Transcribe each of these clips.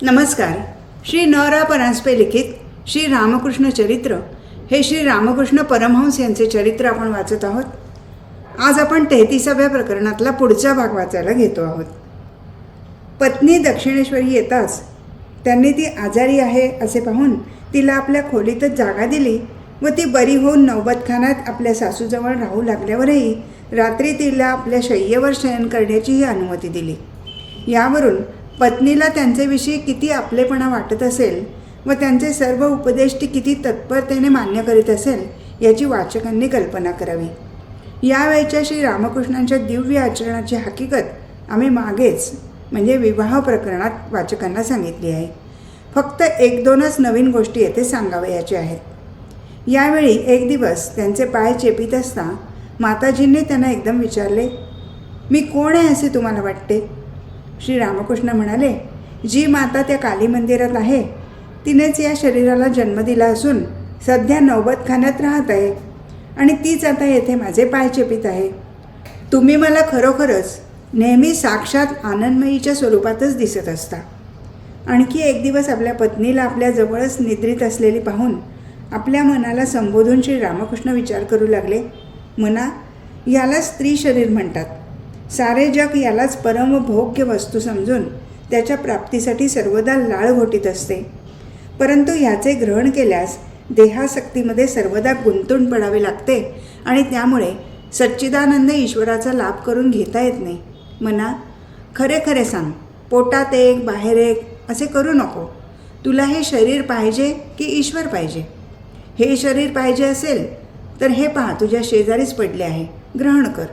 नमस्कार. श्री न रा परांजपे लिखित श्री रामकृष्ण चरित्र हे श्री रामकृष्ण परमहंस यांचे चरित्र आपण वाचत आहोत. आज आपण 33व्या प्रकरणातला पुढचा भाग वाचायला घेतो आहोत. पत्नी दक्षिणेश्वरी येताच त्यांनी ती आजारी आहे असे पाहून तिला आपल्या खोलीतच जागा दिली व ती बरी होऊन नौबतखान्यात आपल्या सासूजवळ राहू लागल्यावरही रात्री तिला आपल्या शय्येवर शयन करण्याचीही अनुमती दिली. यावरून पत्नीला त्यांच्याविषयी किती आपलेपणा वाटत असेल व त्यांचे सर्व उपदेश ती किती तत्परतेने मान्य करीत असेल याची वाचकांनी कल्पना करावी. यावेळच्या श्री रामकृष्णांच्या दिव्य आचरणाची हकीकत आम्ही मागेच म्हणजे विवाह प्रकरणात वाचकांना सांगितली आहे. फक्त 1-2च नवीन गोष्टी येथे सांगावयाच्या आहेत. यावेळी एक दिवस त्यांचे पाय चेपीत असता माताजींनी त्यांना एकदम विचारले, मी कोण आहे असे तुम्हाला वाटते? श्री रामकृष्ण म्हणाले, जी माता त्या काली मंदिरात आहे तिनेच या शरीराला जन्म दिला असून सध्या नौबतखान्यात राहत आहे आणि तीच आता येथे माझे पाय चेपीत आहे. तुम्ही मला खरोखरच नेहमी साक्षात आनंदमयीच्या स्वरूपातच दिसत असता. आणखी एक दिवस आपल्या पत्नीला आपल्या जवळच निद्रित असलेली पाहून आपल्या मनाला संबोधून श्री रामकृष्ण विचार करू लागले, मना, याला स्त्री शरीर म्हणतात. सारे जग यालाच परम भोग्य वस्तू समजून त्याच्या प्राप्तीसाठी सर्वदा लाळ घोटीत असते. परंतु ह्याचे ग्रहण केल्यास देहासक्तीमध्ये सर्वदा गुंतून पडावे लागते आणि त्यामुळे सच्चिदानंद ईश्वराचा लाभ करून घेता येत नाही. मना, खरे खरे सांग, पोटात एक बाहेर एक असे करू नको. तुला हे शरीर पाहिजे की ईश्वर पाहिजे? हे शरीर पाहिजे असेल तर हे पहा, तुझ्या शेजारीच पडले आहे, ग्रहण कर.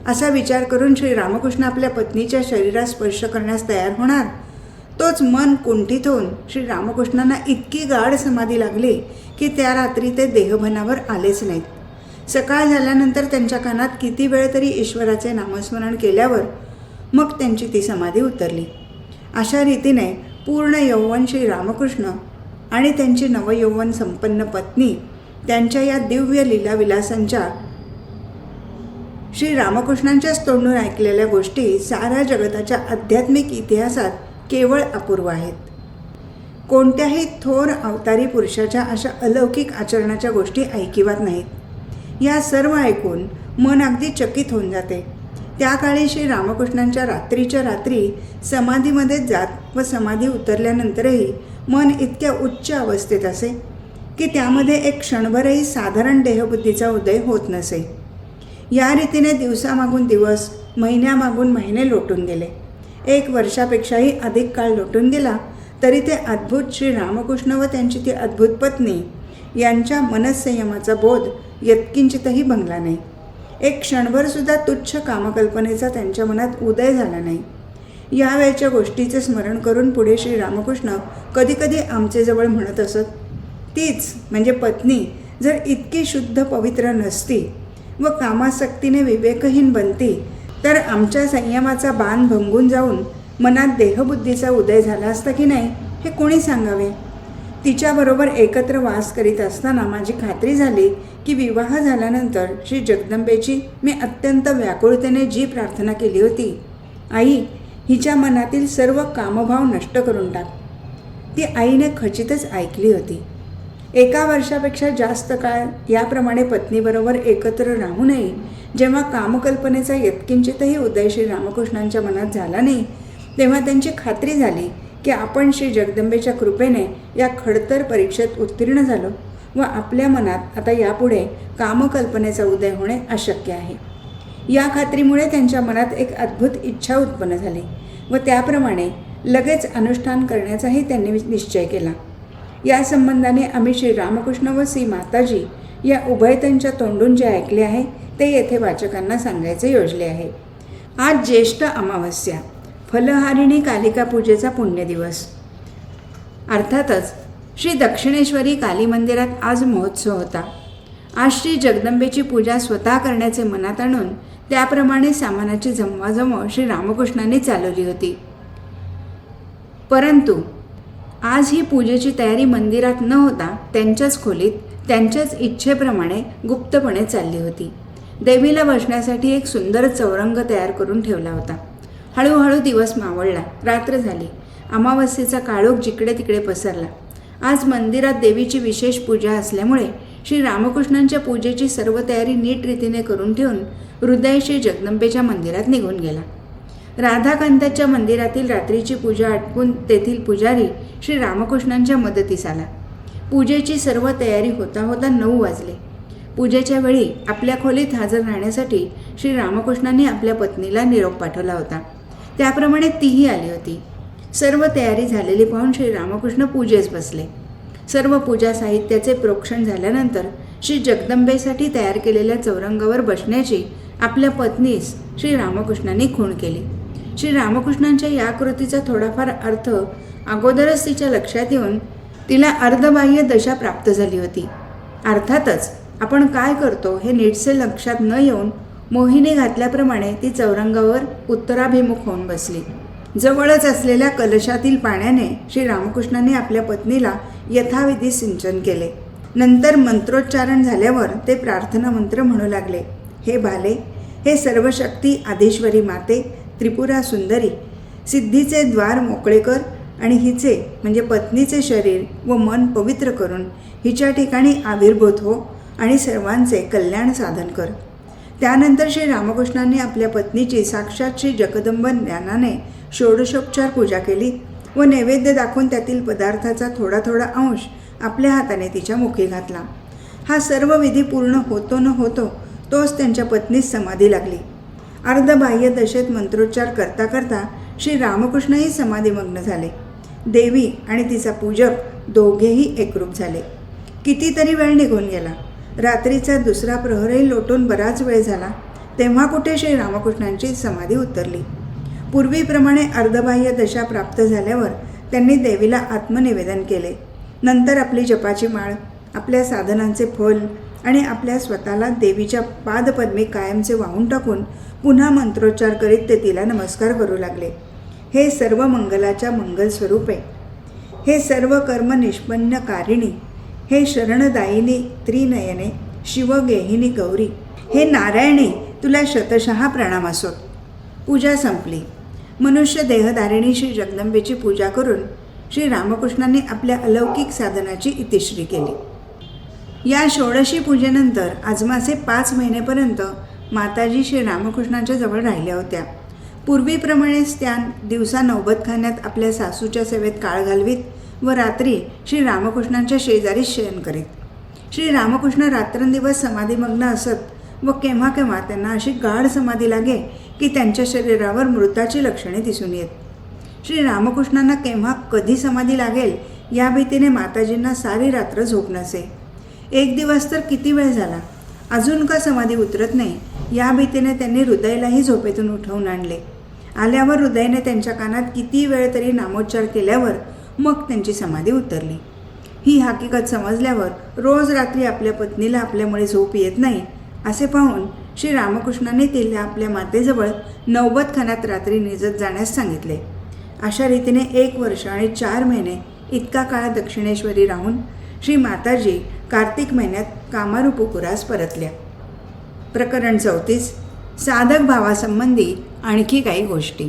असा विचार करून श्री रामकृष्ण आपल्या पत्नीच्या शरीरास स्पर्श करण्यास तयार होणार तोच मन कुंठित होऊन श्री रामकृष्णांना इतकी गाढ समाधी लागली की त्या रात्री ते देहभानावर आलेच नाहीत. सकाळ झाल्यानंतर त्यांच्या कानात किती वेळ तरी ईश्वराचे नामस्मरण केल्यावर मग त्यांची ती समाधी उतरली. अशा रीतीने पूर्ण यौवन श्री रामकृष्ण आणि त्यांची नवयौवन संपन्न पत्नी त्यांच्या या दिव्य लीलाविलासांच्या श्री रामकृष्णांच्याच तोंडून ऐकलेल्या गोष्टी साऱ्या जगताच्या आध्यात्मिक इतिहासात केवळ अपूर्व आहेत. कोणत्याही थोर अवतारी पुरुषाच्या अशा अलौकिक आचरणाच्या गोष्टी ऐकिवात नाहीत. या सर्व ऐकून मन अगदी चकित होऊन जाते. त्या काळी श्री रामकृष्णांच्या रात्रीच्या रात्री समाधीमध्ये जात व समाधी उतरल्यानंतरही मन इतक्या उच्च अवस्थेत असे की त्यामध्ये एक क्षणभरही साधारण देहबुद्धीचा उदय होत नसे. या रीतीने दिवसामागून दिवस, महिन्यामागून महिने लोटून गेले. 1 वर्षापेक्षाही अधिक काळ लोटून गेला तरी ते अद्भुत श्री रामकृष्ण व त्यांची ती अद्भुत पत्नी यांच्या मनस्संयमाचा बोध यत्किंचितही भंगला नाही. एक क्षणभरसुद्धा तुच्छ कामकल्पनेचा त्यांच्या मनात उदय झाला नाही. यावेळच्या गोष्टीचे स्मरण करून पुढे श्री रामकृष्ण कधीकधी आमचेजवळ म्हणत असत, तीच म्हणजे पत्नी जर इतकी शुद्ध पवित्र नसती व कामासक्तीने विवेकहीन बनती तर आमच्या संयमाचा बाण भंगून जाऊन मनात देहबुद्धीचा उदय झाला असता की नाही हे कोणी सांगावे. तिच्याबरोबर एकत्र वास करीत असताना माझी खात्री झाली की विवाह झाल्यानंतर श्री जगदंबेची मी अत्यंत व्याकुळतेने जी प्रार्थना केली होती, आई, हिच्या मनातील सर्व कामभाव नष्ट करून टाक, ती आईने खचितच ऐकली होती. 1 वर्षापेक्षा जास्त काळ याप्रमाणे पत्नीबरोबर एकत्र राहूनही जेव्हा कामकल्पनेचा यत्किंचितही उदय श्री रामकृष्णांच्या मनात झाला नाही तेव्हा त्यांची खात्री झाली की आपण श्री जगदंबेच्या कृपेने या खडतर परीक्षेत उत्तीर्ण झालो व आपल्या मनात आता यापुढे कामकल्पनेचा उदय होणे अशक्य आहे. या खात्रीमुळे त्यांच्या मनात एक अद्भुत इच्छा उत्पन्न झाली व त्याप्रमाणे लगेच अनुष्ठान करण्याचाही त्यांनी निश्चय केला. या संबंधाने आम्ही श्री रामकृष्ण व श्री माताजी या उभयतांच्या तोंडून जे ऐकले आहे ते येथे वाचकांना सांगायचे योजले आहे. आज ज्येष्ठ अमावस्या, फलहारिणी कालिका पूजेचा पुण्यदिवस. अर्थातच श्री दक्षिणेश्वरी काली मंदिरात आज महोत्सव होता. आज श्री जगदंबेची पूजा स्वतः करण्याचे मनात आणून त्याप्रमाणे सामानाची जमवाजमव श्री रामकृष्णांनी चालवली होती. परंतु आज ही पूजेची तयारी मंदिरात न होता त्यांच्याच खोलीत त्यांच्याच इच्छेप्रमाणे गुप्तपणे चालली होती. देवीला बसण्यासाठी एक सुंदर चौरंग तयार करून ठेवला होता. हळूहळू दिवस मावळला, रात्र झाली अमावस्येचा काळोख जिकडे तिकडे पसरला. आज मंदिरात देवीची विशेष पूजा असल्यामुळे श्री रामकृष्णांच्या पूजेची सर्व तयारी नीट रीतीने करून ठेवून हृदय श्री जगदंबेच्या मंदिरात निघून गेला. राधाकांताच्या मंदिरातील रात्रीची पूजा आटपून तेथील पुजारी श्री रामकृष्णांच्या मदतीस आला. पूजेची सर्व तयारी होता होता 9 वाजले. पूजेच्या वेळी आपल्या खोलीत हजर राहण्यासाठी श्री रामकृष्णांनी आपल्या पत्नीला निरोप पाठवला होता. त्याप्रमाणे तीही आली होती. सर्व तयारी झालेली पाहून श्री रामकृष्ण पूजेस बसले. सर्व पूजा साहित्याचे प्रोक्षण झाल्यानंतर श्री जगदंबेसाठी तयार केलेल्या चौरंगावर बसण्याची आपल्या पत्नीस श्री रामकृष्णांनी खूण केली. श्री रामकृष्णांच्या या कृतीचा थोडाफार अर्थ अगोदरच तिच्या लक्षात येऊन तिला अर्धबाह्य दशा प्राप्त झाली होती. अर्थातच आपण काय करतो हे नीटसे लक्षात न येऊन मोहिनी घातल्याप्रमाणे ती चौरंगावर उत्तराभिमुख होऊन बसली. जवळच असलेल्या कलशातील पाण्याने श्री रामकृष्णांनी आपल्या पत्नीला यथाविधी सिंचन केले. नंतर मंत्रोच्चारण झाल्यावर ते प्रार्थना मंत्र म्हणू लागले. हे भाले, हे सर्वशक्ती आधीश्वरी माते, त्रिपुरा सुंदरी, सिद्धीचे द्वार मोकळे कर आणि हिचे म्हणजे पत्नीचे शरीर व मन पवित्र करून हिच्या ठिकाणी आविर्भूत हो आणि सर्वांचे कल्याण साधन कर. त्यानंतर श्री रामकृष्णांनी आपल्या पत्नीची साक्षात श्री जगदंब ज्ञानाने षोडशोपचार पूजा केली व नैवेद्य दाखवून त्यातील पदार्थाचा थोडा थोडा अंश आपल्या हाताने तिच्या मुखी घातला. हा सर्व विधी पूर्ण होतो न होतो तोच त्यांच्या पत्नीस समाधी लागली. अर्धबाह्य दशेत मंत्रोच्चार करता करता श्री रामकृष्णही समाधीमग्न झाले. देवी आणि तिचा पूजक दोघेही एकरूप झाले. कितीतरी वेळ निघून गेला. रात्रीचा दुसरा प्रहरही लोटून बराच वेळ झाला तेव्हा कुठे श्री रामकृष्णांची समाधी उतरली. पूर्वीप्रमाणे अर्धबाह्य दशा प्राप्त झाल्यावर त्यांनी देवीला आत्मनिवेदन केले. नंतर आपली जपाची माळ, आपल्या साधनांचे फल आणि आपल्या स्वतःला देवीच्या पादपद्मी कायमचे वाहून टाकून पुन्हा मंत्रोच्चार करीत ते तिला नमस्कार करू लागले. हे सर्व मंगलाच्या मंगल स्वरूपे, हे सर्व कर्म निष्पन्न कारिणी, हे शरणदायिनी त्रिनयने, शिवगेहिनी गौरी, हे नारायणी तुला शतशः प्रणाम असोत. पूजा संपली. मनुष्य देहधारिणी श्री जगदंबेची पूजा करून श्री रामकृष्णांनी आपल्या अलौकिक साधनाची इतिश्री केली. या षोडशी पूजेनंतर आजमासे 5 महिनेपर्यंत माताजी श्री रामकृष्णांच्या जवळ राहिल्या होत्या. पूर्वीप्रमाणेच त्या दिवसा नौबतखान्यात आपल्या सासूच्या सेवेत काळ घालवीत व रात्री श्री रामकृष्णांच्या शेजारी शयन करीत. श्री रामकृष्ण रात्रंदिवस समाधीमग्न असत व केव्हा केव्हा त्यांना अशी गाढ समाधी लागे की त्यांच्या शरीरावर मृताची लक्षणे दिसून येत. श्री रामकृष्णांना केव्हा कधी समाधी लागेल या भीतीने माताजींना सारी रात्र झोप नसे. एक दिवस तर किती वेळ झाला, अजून का समाधी उतरत नाही या भीतीने त्यांनी हृदयलाही झोपेतून उठवून आणले. आल्यावर हृदयने त्यांच्या कानात किती वेळ तरी नामोच्चार केल्यावर मग त्यांची समाधी उतरली. ही हकीकत समजल्यावर रोज रात्री आपल्या पत्नीला आपल्यामुळे झोप येत नाही असे पाहून श्री रामकृष्णांनी तिला आपल्या मातेजवळ नौबतखान्यात रात्री निजत जाण्यास सांगितले. अशा रीतीने 1 वर्ष आणि 4 महिने इतका काळ दक्षिणेश्वरी राहून श्री माताजी कार्तिक महिन्यात कामारूपुपुरास परतल्या. प्रकरण 34. साधक भावासंबंधी आणखी काही गोष्टी.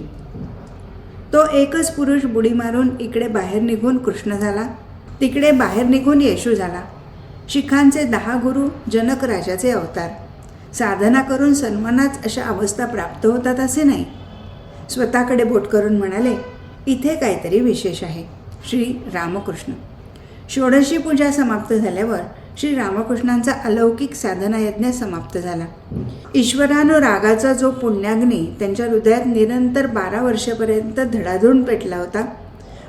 तो एकच पुरुष बुडी मारून इकडे बाहेर निघून कृष्ण झाला, तिकडे बाहेर निघून येशू झाला. शिखांचे 10 गुरु जनक राजाचे अवतार. साधना करून सन्मानाच अशा अवस्था प्राप्त होतात असे नाही. स्वतःकडे बोट करून म्हणाले, इथे काहीतरी विशेष आहे. श्री रामकृष्ण. षोडशी पूजा समाप्त झाल्यावर श्री रामकृष्णांचा अलौकिक साधना यज्ञ समाप्त झाला. ईश्वरानुरागाचा जो पुण्याग्नी त्यांच्या हृदयात निरंतर 12 वर्षापर्यंत धडाधून पेटला होता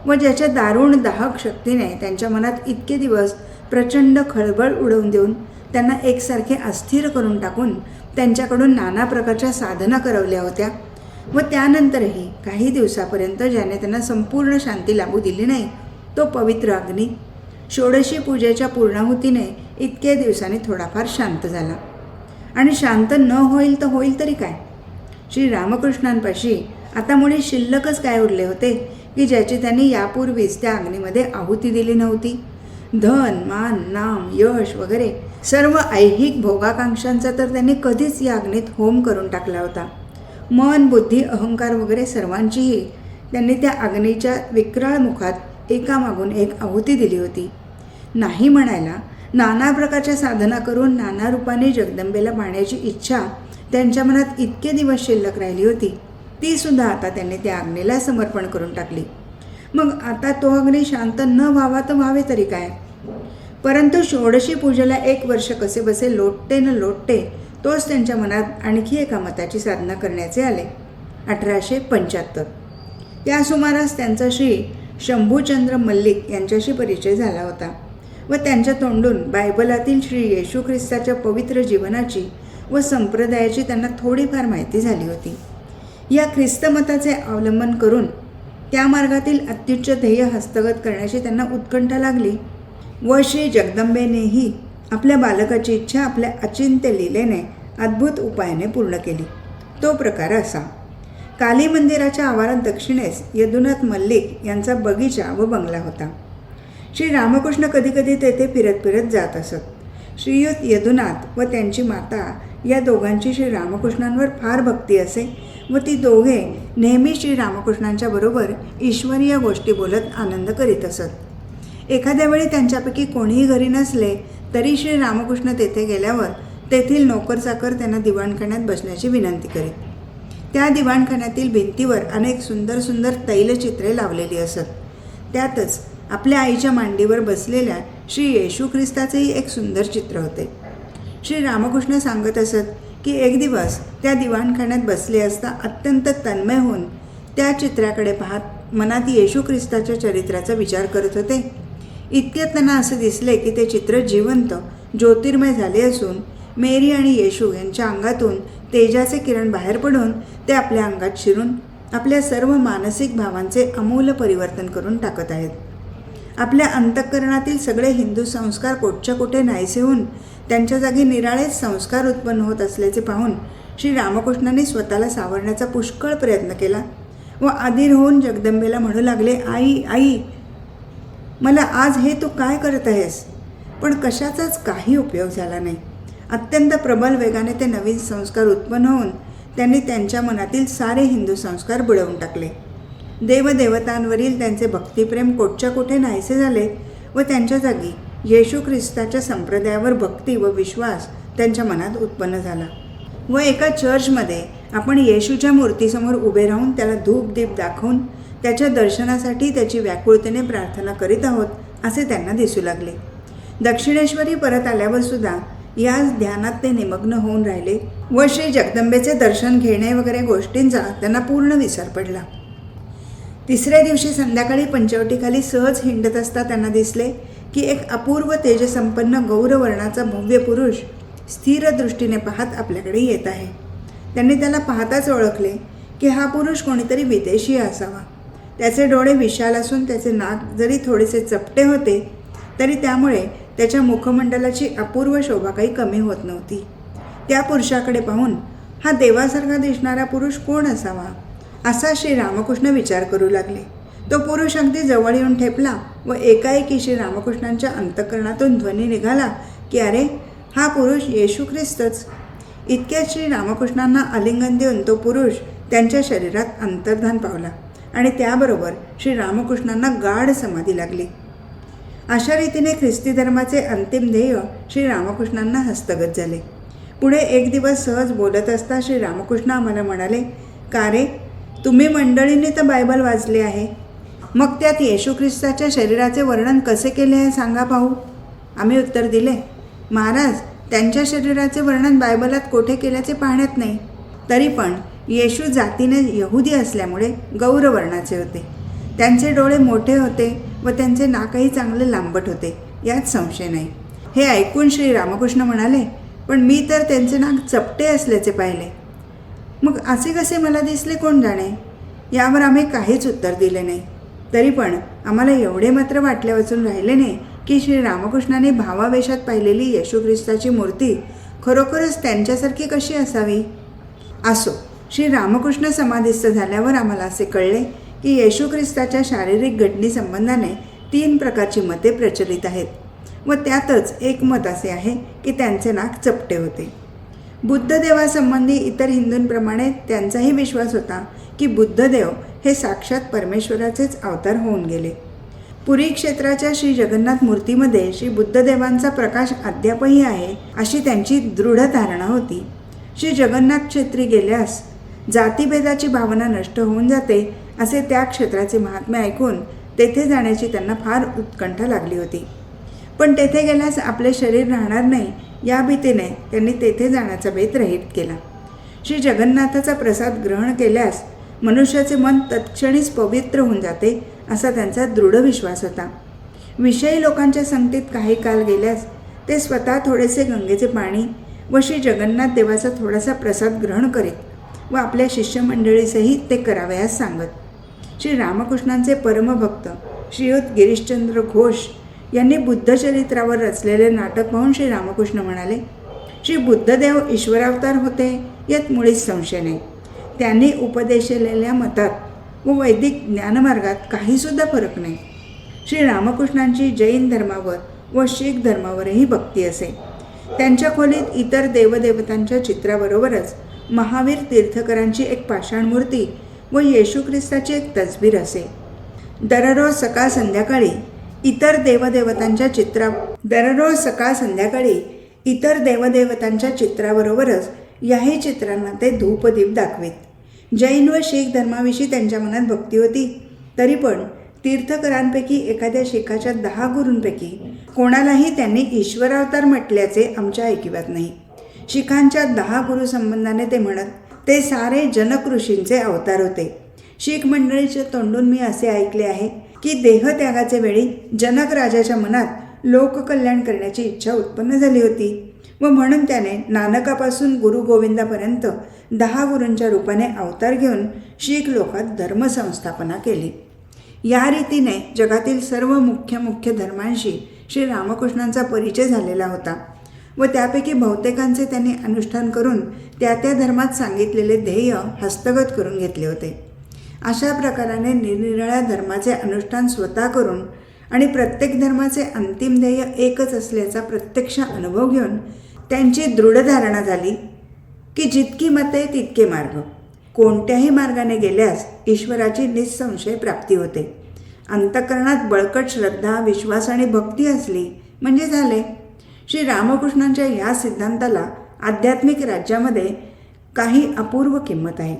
व ज्याच्या दारुण दाहक शक्तीने त्यांच्या मनात इतके दिवस प्रचंड खळबळ उडवून देऊन त्यांना एकसारखे अस्थिर करून टाकून त्यांच्याकडून नाना प्रकारच्या साधना करवल्या होत्या व त्यानंतरही काही दिवसापर्यंत ज्याने त्यांना संपूर्ण शांती लाभू दिली नाही तो पवित्र अग्नी षोडशी पूजेच्या पूर्णाहुतीने इतक्या दिवसांनी थोडाफार शांत झाला. आणि शांत न होईल तर होईल तरी काय. श्री रामकृष्णांपाशी आता मुळी शिल्लकच काय उरले होते की ज्याची त्यांनी यापूर्वीच त्या अग्नीमध्ये आहुती दिली नव्हती. धन, मान, नाम, यश वगैरे सर्व ऐहिक भोगाकांक्षांचा तर त्यांनी कधीच या अग्नीत होम करून टाकला होता. मन, बुद्धी, अहंकार वगैरे सर्वांचीही त्यांनी त्या अग्नीच्या विक्राळ मुखात एकामागून एक आहुती दिली होती. नाही म्हणायला नाना प्रकारच्या साधना करून नाना रूपाने जगदंबेला पाहण्याची इच्छा त्यांच्या मनात इतके दिवस शिल्लक राहिली होती, ती सुद्धा आता त्यांनी त्या अग्नीला समर्पण करून टाकली. मग आता तो अग्नी शांत न व्हावा तर व्हावे तरी काय. परंतु षोडशी पूजेला 1 वर्ष कसे बसे लोटते न लोटते तोच त्यांच्या मनात आणखी एका मताची साधना करण्याचे आले. 1875 या सुमारास त्यांचा श्री शंभूचंद्र मल्लिक यांच्याशी परिचय झाला होता व त्यांच्या तोंडून बायबलातील श्री येशू ख्रिस्ताच्या पवित्र जीवनाची व संप्रदायाची त्यांना थोडीफार माहिती झाली होती. या ख्रिस्त मताचे अवलंबन करून त्या मार्गातील अत्युच्च ध्येय हस्तगत करण्याची त्यांना उत्कंठा लागली व श्री जगदंबेनेही आपल्या बालकाची इच्छा आपल्या अचिंत्य लीलेने अद्भुत उपायाने पूर्ण केली. तो प्रकार असा. काली मंदिराच्या आवारात दक्षिणेस यदुनाथ मल्लिक यांचा बगीचा व बंगला होता. श्री रामकृष्ण कधीकधी तेथे फिरत फिरत जात असत. श्रीयुत यदुनाथ व त्यांची माता या दोघांची श्री रामकृष्णांवर फार भक्ती असे व ती दोघे नेहमी श्री रामकृष्णांच्या बरोबर ईश्वरीय गोष्टी बोलत आनंद करीत असत. एखाद्या वेळी त्यांच्यापैकी कोणीही घरी नसले तरी श्री रामकृष्ण तेथे गेल्यावर तेथील नोकरचाकर त्यांना दिवाणखान्यात बसण्याची विनंती करीत. त्या दिवाणखान्यातील भिंतीवर अनेक सुंदर सुंदर तैलचित्रे लावलेली असत. त्यातच आपल्या आईच्या मांडीवर बसलेल्या श्री येशू ख्रिस्ताचेही एक सुंदर चित्र होते. श्री रामकृष्ण सांगत असत की एक दिवस त्या दिवाणखान्यात बसले असता अत्यंत तन्मय होऊन त्या चित्राकडे पाहत मनात येशू ख्रिस्ताच्या चरित्राचा विचार करत होते. इतक्यात त्यांना असे दिसले की ते चित्र जिवंत ज्योतिर्मय झाले असून मेरी आणि येशू यांच्या अंगातून तेजाचे किरण बाहेर पडून ते आपल्या अंगात शिरून आपल्या सर्व मानसिक भावांचे अमूल्य परिवर्तन करून टाकत आहेत. आपल्या अंतःकरणातील सगळे हिंदू संस्कार कोटच्या कोठे नाहीसे होऊन त्यांच्या जागी निराळेच संस्कार उत्पन्न होत असल्याचे पाहून श्री रामकृष्णांनी स्वतःला सावरण्याचा पुष्कळ प्रयत्न केला व अधीर होऊन जगदंबेला म्हणू लागले, आई आई, मला आज हे तू काय करत आहेस. पण कशाचाच काही उपयोग झाला नाही. अत्यंत प्रबल वेगाने ते नवीन संस्कार उत्पन्न होऊन त्यांनी त्यांच्या मनातील सारे हिंदू संस्कार बुडवून टाकले. देवदेवतांवरील त्यांचे भक्तिप्रेम कोटच्या कोठे नाहीसे झाले व त्यांच्या जागी येशू ख्रिस्ताच्या संप्रदायावर भक्ती व विश्वास त्यांच्या मनात उत्पन्न झाला. व एका चर्चमध्ये आपण येशूच्या मूर्तीसमोर उभे राहून त्याला धूप दीप दाखवून त्याच्या दर्शनासाठी त्याची व्याकुळतेने प्रार्थना करीत आहोत असे त्यांना दिसू लागले. दक्षिणेश्वरी परत आल्यावर सुद्धा याच ध्यानात ते निमग्न होऊन राहिले व श्री जगदंबेचे दर्शन घेणे वगैरे गोष्टींचा त्यांना पूर्ण विसर पडला. 3ऱ्या दिवशी संध्याकाळी पंचवटीखाली सहज हिंडत असता त्यांना दिसले की एक अपूर्व तेजसंपन्न गौरवर्णाचा भव्य पुरुष स्थिर दृष्टीने पाहत आपल्याकडे येत आहे. त्यांनी त्याला पाहताच ओळखले की हा पुरुष कोणीतरी विदेशी असावा. त्याचे डोळे विशाल असून त्याचे नाक जरी थोडेसे चपटे होते तरी त्यामुळे त्याच्या मुखमंडलाची अपूर्व शोभा काही कमी होत नव्हती. त्या पुरुषाकडे पाहून हा देवासारखा दिसणारा पुरुष कोण असावा असा श्री रामकृष्ण विचार करू लागले. तो पुरुष अगदी जवळ येऊन ठेपला व एकाएकी श्री रामकृष्णांच्या अंतःकरणातून ध्वनी निघाला की अरे, हा पुरुष येशू ख्रिस्तच. इतक्यात श्री रामकृष्णांना आलिंगन देऊन तो पुरुष त्यांच्या शरीरात अंतर्धान पावला आणि त्याबरोबर श्री रामकृष्णांना गाढ समाधी लागली. अशा रीतीने ख्रिस्ती धर्माचे अंतिम ध्येय श्री रामकृष्णांना हस्तगत झाले. पुढे एक दिवस सहज बोलत असता श्री रामकृष्ण आम्हाला म्हणाले, का रे, तुम्ही मंडळींनी तर बायबल वाचले आहे, मग त्यात येशू ख्रिस्ताच्या शरीराचे वर्णन कसे केले आहे सांगा पाहू. आम्ही उत्तर दिले, महाराज, त्यांच्या शरीराचे वर्णन बायबलात कोठे केल्याचे पाहण्यात नाही. तरी पण येशू जातीने यहुदी असल्यामुळे गौरवर्णाचे होते. त्यांचे डोळे मोठे होते व त्यांचे नाकही चांगले लांबट होते, यात संशय नाही. हे ऐकून श्री रामकृष्ण म्हणाले, पण मी तर त्यांचे नाक चपटे असल्याचे पाहिले. मग असे कसे मला दिसले कोण जाणे. यावर आम्ही काहीच उत्तर दिले नाही. तरी पण आम्हाला एवढे मात्र वाटले वाचून राहिले नाही की श्री रामकृष्णाने भावावेशात पाहिलेली येशू ख्रिस्ताची मूर्ती खरोखरच त्यांच्यासारखी कशी असावी. असो, श्री रामकृष्ण समाधिस्थ झाल्यावर आम्हाला असे कळले की येशू ख्रिस्ताच्या शारीरिक घटनी संबंधाने 3 प्रकारची मते प्रचलित आहेत व त्यातच एक मत असे आहे की त्यांचे नाक चपटे होते. बुद्धदेवासंबंधी इतर हिंदूंप्रमाणे त्यांचाही विश्वास होता की बुद्धदेव हे साक्षात परमेश्वराचेच अवतार होऊन गेले. पुरी क्षेत्राच्या श्री जगन्नाथ मूर्तीमध्ये श्री बुद्धदेवांचा प्रकाश अद्यापही आहे अशी त्यांची दृढ धारणा होती. श्री जगन्नाथ क्षेत्री गेल्यास जातीभेदाची भावना नष्ट होऊन जाते असे त्या क्षेत्राचे महात्म्य ऐकून तेथे जाण्याची त्यांना फार उत्कंठा लागली होती. पण तेथे गेल्यास आपले शरीर राहणार नाही या भीतीने त्यांनी तेथे जाण्याचा बेत रहित केला. श्री जगन्नाथाचा प्रसाद ग्रहण केल्यास मनुष्याचे मन तत्क्षणीच पवित्र होऊन जाते असा त्यांचा दृढ विश्वास होता. विषयी लोकांच्या संगतीत काही काल गेल्यास ते स्वतः थोडेसे गंगेचे पाणी व श्री जगन्नाथ देवाचा थोडासा प्रसाद ग्रहण करीत व आपल्या शिष्यमंडळीसहित ते करावयास सांगत. श्री रामकृष्णांचे परमभक्त श्रीयुत गिरीशचंद्र घोष यांनी बुद्धचरित्रावर रचलेले नाटक पाहून श्री रामकृष्ण म्हणाले, श्री बुद्धदेव ईश्वरावतार होते यात मुळीच संशय नाही. त्यांनी उपदेशलेल्या मतात व वैदिक ज्ञानमार्गात काहीसुद्धा फरक नाही. श्री रामकृष्णांची जैन धर्मावर व शीख धर्मावरही भक्ती असे. त्यांच्या खोलीत इतर देवदेवतांच्या चित्राबरोबरच महावीर तीर्थकरांची एक पाषाण मूर्ती व येशू ख्रिस्ताची एक तसबीर असे. दररोज सकाळ संध्याकाळी इतर देवदेवतांच्या चित्राबरोबरच याही चित्रांना ते धूपदीप दाखवीत. जैन व शीख धर्माविषयी त्यांच्या मनात भक्ती होती, तरी पण तीर्थकरांपैकी एखाद्या शीखाच्या 10 गुरूंपैकी कोणालाही त्यांनी ईश्वरावतार म्हटल्याचे आमच्या ऐकिवात नाही. शीखांच्या 10 गुरु संबंधाने ते म्हणत ते सारे जनक ऋषींचे अवतार होते. शीख मंडळीच्या तोंडून मी असे ऐकले आहे की देहत्यागाचे वेळी जनक राजाच्या मनात लोककल्याण करण्याची इच्छा उत्पन्न झाली होती व म्हणून त्याने नानकापासून गुरु गोविंदापर्यंत 10 गुरूंच्या रूपाने अवतार घेऊन शीख लोकात धर्मसंस्थापना केली. या रीतीने जगातील सर्व मुख्य धर्मांशी श्री रामकृष्णांचा परिचय झालेला होता व त्यापैकी बहुतेकांचे त्यांनी अनुष्ठान करून त्या धर्मात सांगितलेले ध्येय हस्तगत करून घेतले होते. अशा प्रकाराने निरनिराळ्या धर्माचे अनुष्ठान स्वतः करून आणि प्रत्येक धर्माचे अंतिम ध्येय एकच असल्याचा प्रत्यक्ष अनुभव घेऊन त्यांची दृढ धारणा झाली की जितकी मते तितके मार्ग. कोणत्याही मार्गाने गेल्यास ईश्वराची निःसंशय प्राप्ती होते. अंतःकरणात बळकट श्रद्धा, विश्वास आणि भक्ती असली म्हणजे झाले. श्री रामकृष्णांच्या ह्या सिद्धांताला आध्यात्मिक राज्यामध्ये काही अपूर्व किंमत आहे.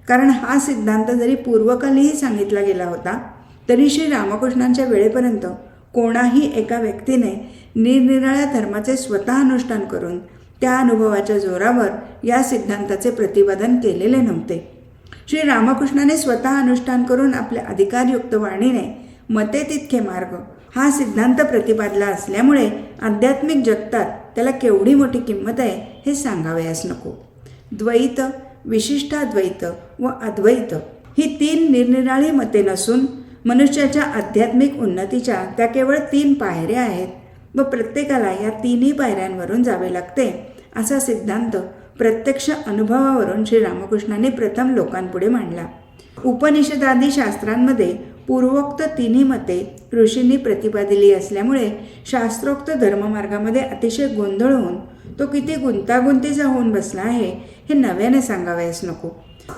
कारण हा सिद्धांत जरी पूर्वकालीही सांगितला गेला होता तरी श्री रामकृष्णांच्या वेळेपर्यंत कोणाही एका व्यक्तीने निरनिराळ्या धर्माचे स्वतः अनुष्ठान करून त्या अनुभवाच्या जोरावर या सिद्धांताचे प्रतिपादन केलेले नव्हते. श्री रामकृष्णाने स्वतः अनुष्ठान करून आपल्या अधिकारयुक्त वाणीने मते तितके मार्ग हा सिद्धांत प्रतिपादला असल्यामुळे आध्यात्मिक जगतात त्याला केवढी मोठी किंमत आहे हे सांगावयास नको. द्वैत, विशिष्टाद्वैत व अद्वैत ही 3 निरनिराळी मते नसून मनुष्याच्या आध्यात्मिक उन्नतीच्या त्या केवळ 3 पायऱ्या आहेत व प्रत्येकाला या 3ही पायऱ्यांवरून जावे लागते असा सिद्धांत प्रत्यक्ष अनुभवावरून श्री रामकृष्णांनी प्रथम लोकांपुढे मांडला. उपनिषदादी शास्त्रांमध्ये पूर्वोक्त 3ही मते ऋषींनी प्रतिपादिली असल्यामुळे शास्त्रोक्त धर्ममार्गामध्ये अतिशय गोंधळ होऊन तो किती गुंतागुंतीचा होऊन बसला आहे हे नव्याने सांगावयास नको.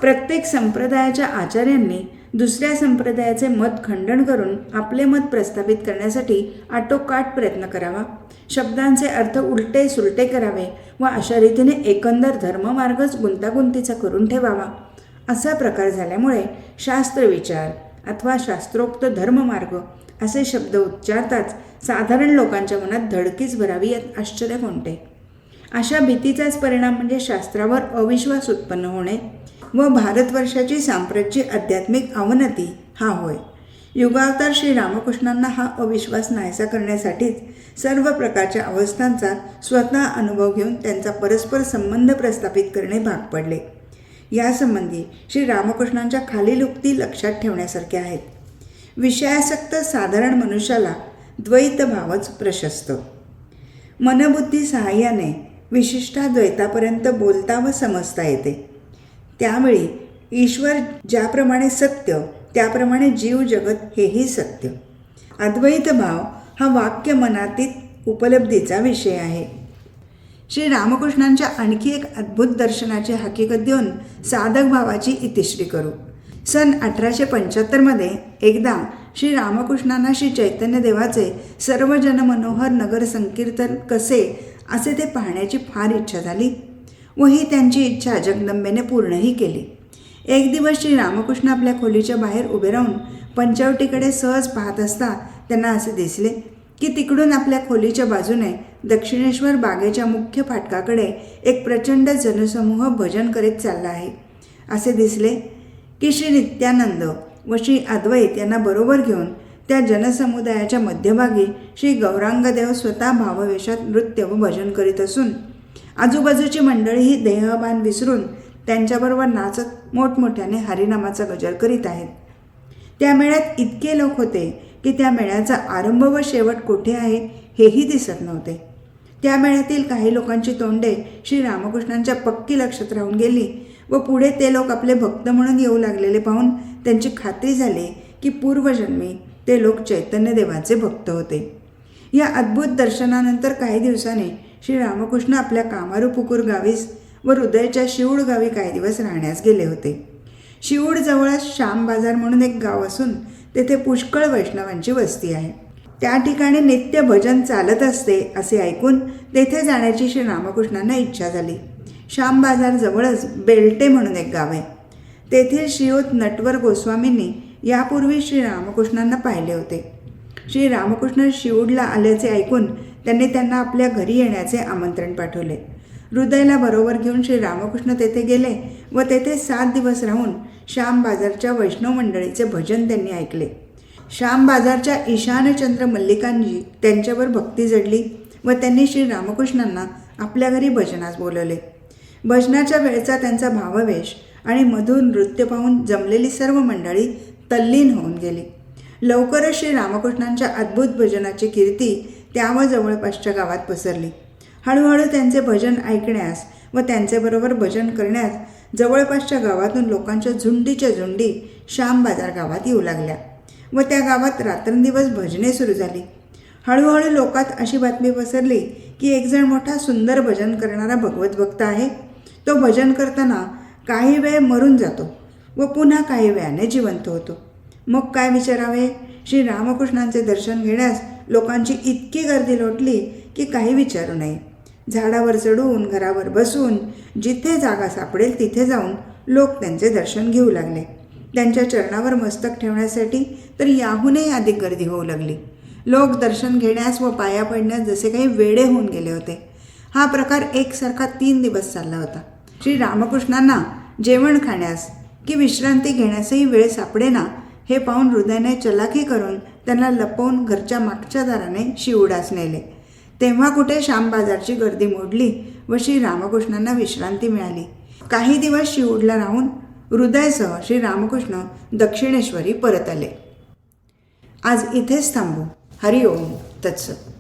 प्रत्येक संप्रदायाच्या आचार्यांनी दुसऱ्या संप्रदायाचे मत खंडन करून आपले मत प्रस्थापित करण्यासाठी आटोकाट प्रयत्न करावा. शब्दांचे अर्थ उलटे सुलटे करावे व अशा रीतीने एकंदर धर्ममार्गच गुंतागुंतीचा करून ठेवावा. असा प्रकार झाल्यामुळे शास्त्रविचार अथवा शास्त्रोक्त धर्ममार्ग असे शब्द उच्चारताच साधारण लोकांच्या मनात धडकीच भरावी यात आश्चर्य कोणते. अशा भीतीचाच परिणाम म्हणजे शास्त्रावर अविश्वास उत्पन्न होणे व भारतवर्षाची सांप्रतची आध्यात्मिक अवनती हा होय. युगावतार श्री रामकृष्णांना हा अविश्वास नाहीसा करण्यासाठीच सर्व प्रकारच्या अवस्थांचा स्वतः अनुभव घेऊन त्यांचा परस्पर संबंध प्रस्थापित करणे भाग पडले. यासंबंधी श्री रामकृष्णांच्या खालील उक्ती लक्षात ठेवण्यासारख्या आहेत. विषयासक्त साधारण मनुष्याला द्वैत भावच प्रशस्त. मनबुद्धी सहाय्याने विशिष्टाद्वैतापर्यंत बोलता व समजता येते. त्यावेळी ईश्वर ज्याप्रमाणे सत्य त्याप्रमाणे जीव जगत हेही सत्य. अद्वैत भाव हा वाक्य मनातीत उपलब्धीचा विषय आहे. श्री रामकृष्णांच्या आणखी एक अद्भुत दर्शनाची हकीकत देऊन साधक भावाची इतिश्री करू. सन 1875मध्ये एकदा श्री रामकृष्णांना श्री चैतन्य देवाचे सर्व जनमनोहर नगर संकीर्तन कसे असे ते पाहण्याची फार इच्छा झाली व ही त्यांची इच्छा जगदंबेने पूर्णही केली. एक दिवस श्री रामकृष्ण आपल्या खोलीच्या बाहेर उभे राहून पंचवटीकडे सहज पाहत असता त्यांना असे दिसले की तिकडून आपल्या खोलीच्या बाजूने दक्षिणेश्वर बागेच्या मुख्य फाटकाकडे एक प्रचंड जनसमूह भजन करीत चालला आहे. असे दिसले की श्री नित्यानंद व श्री अद्वैत यांना बरोबर घेऊन त्या जनसमुदायाच्या मध्यभागी श्री गौरांगदेव स्वतः भाववेशात नृत्य व भजन करीत असून आजूबाजूची मंडळीही देहभान विसरून त्यांच्याबरोबर नाचत मोठमोठ्याने हरिनामाचा गजर करीत आहेत. त्या मेळ्यात इतके लोक होते की त्या मेळ्याचा आरंभ व शेवट कोठे आहे हेही दिसत नव्हते. त्या मेळ्यातील काही लोकांची तोंडे श्री रामकृष्णांच्या पक्की लक्षात राहून गेली व पुढे ते लोक आपले भक्त म्हणून येऊ लागलेले पाहून त्यांची खात्री झाली की पूर्वजन्मी ते लोक चैतन्यदेवाचे भक्त होते. या अद्भुत दर्शनानंतर काही दिवसांनी श्री रामकृष्ण आपल्या कामारूपुकूर गावीस व हृदयच्या शिऊड गावी काही दिवस राहण्यास गेले होते. शिऊड जवळच श्याम बाजार म्हणून एक गाव असून तेथे पुष्कळ वैष्णवांची वस्ती आहे. त्या ठिकाणी नित्य भजन चालत असते असे ऐकून तेथे जाण्याची श्री रामकृष्णांना इच्छा झाली. श्याम बाजार जवळच बेल्टे म्हणून एक गाव आहे. तेथील श्रीयुत नटवर गोस्वामींनी यापूर्वी श्री रामकृष्णांना पाहिले होते. श्री रामकृष्ण शिऊडला आल्याचे ऐकून त्यांना आपल्या घरी येण्याचे आमंत्रण पाठवले. हृदयला बरोबर घेऊन श्री रामकृष्ण तेथे गेले व तेथे 7 दिवस राहून श्याम बाजारच्या वैष्णव मंडळीचे भजन त्यांनी ऐकले. श्याम बाजारच्या ईशानचंद्र मल्लिकांजी त्यांच्यावर भक्ती जडली व त्यांनी श्री रामकृष्णांना आपल्या घरी भजनास बोलवले. भजनाच्या वेळचा त्यांचा भाववेश आणि मधुर नृत्य पाहून जमलेली सर्व मंडळी तल्लीन होऊन गेली. लवकरच श्री रामकृष्णांच्या अद्भुत भजनाची कीर्ती त्या व जवळपासच्या गावात पसरली. हळूहळू त्यांचे भजन ऐकण्यास व त्यांच्याबरोबर भजन करण्यास जवळपासच्या गावातून लोकांच्या झुंडीच्या झुंडी श्याम बाजार गावात येऊ लागल्या व त्या गावात रात्रंदिवस भजने सुरू झाली. हळूहळू लोकात अशी बातमी पसरली की एक जण मोठा सुंदर भजन करणारा भगवत भक्त आहे. तो भजन करताना काही वेळ मरून जातो व पुन्हा काही वेळाने जिवंत होतो. मग काय विचारावे, श्री रामकृष्णांचे दर्शन घेण्यास लोकांची इतकी गर्दी लोटली की काही विचारू नये. झाडावर चढून घरावर बसून जिथे जागा सापडेल तिथे जाऊन लोक त्यांचे दर्शन घेऊ लागले. त्यांच्या चरणावर मस्तक ठेवण्यासाठी तर याहूनही अधिक गर्दी होऊ लागली. लोक दर्शन घेण्यास व पाया पडण्यास जसे काही वेडे होऊन गेले होते. हा प्रकार एकसारखा 3 दिवस चालला होता. श्री रामकृष्णांना जेवण खाण्यास की विश्रांती घेण्यासही वेळ सापडेना हे पाहून हृदयाने चलाखी करून त्यांना लपवून घरच्या मागच्या दाराने शिवडास नेले. तेव्हा कुठे श्याम बाजारची गर्दी मोडली व श्री रामकृष्णांना विश्रांती मिळाली. काही दिवस शिवडला राहून हृदयसह श्री रामकृष्ण दक्षिणेश्वरी परत आले. आज इथेच थांबू. हरिओम तत्सत.